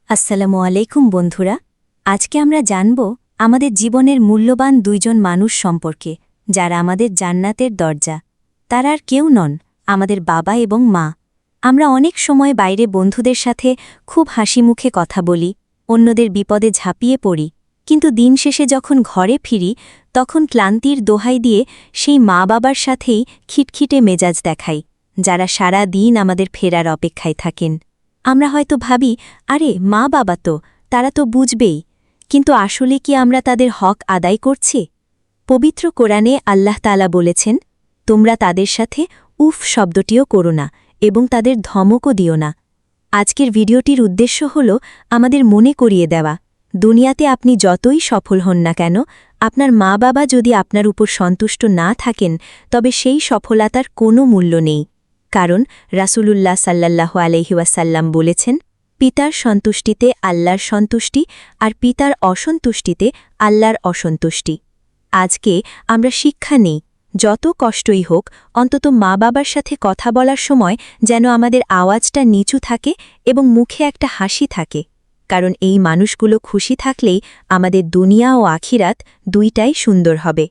আসসালামু আলাইকুম বন্ধুরা। আজকে আমরা জানব আমাদের জীবনের মূল্যবান দুইজন মানুষ সম্পর্কে, যারা আমাদের জান্নাতের দরজা। তারা আর কেউ নন, আমাদের বাবা এবং মা। আমরা অনেক সময় বাইরে বন্ধুদের সাথে খুব হাসিমুখে কথা বলি, অন্যদের বিপদে ঝাঁপিয়ে পড়ি, কিন্তু দিন শেষে যখন ঘরে ফিরি তখন ক্লান্তির দোহাই দিয়ে সেই মা বাবার সাথেই খিটখিটে মেজাজ দেখাই, যারা সারা দিন আমাদের ফেরার অপেক্ষায় থাকেন। আমরা হয়তো ভাবি, আরে মা বাবা তো, তারা তো বুঝবেই, কিন্তু আসলে কি আমরা তাদের হক আদায় করছি? পবিত্র কোরআনে আল্লাহ তাআলা বলেছেন, তোমরা তাদের সাথে উফ শব্দটিও করো না এবং তাদের ধমকও দিও না। আজকের ভিডিওটির উদ্দেশ্য হল আমাদের মনে করিয়ে দেওয়া, দুনিয়াতে আপনি যতই সফল হন না কেন, আপনার মা বাবা যদি আপনার উপর সন্তুষ্ট না থাকেন তবে সেই সফলতার কোনো মূল্য নেই। কারণ রাসূলুল্লাহ সাল্লাল্লাহু আলাইহি ওয়াসাল্লাম বলেছেন, পিতার সন্তুষ্টিতে আল্লাহর সন্তুষ্টি, আর পিতার অসন্তুষ্টিতে আল্লাহর অসন্তুষ্টি। আজকে আমরা শিক্ষা নেই, যত কষ্টই হোক অন্তত মা বাবার সাথে কথা বলার সময় যেন আমাদের আওয়াজটা নিচু থাকে এবং মুখে একটা হাসি থাকে, কারণ এই মানুষগুলো খুশি থাকলেই আমাদের দুনিয়া ও আখিরাত দুইটাই সুন্দর হবে।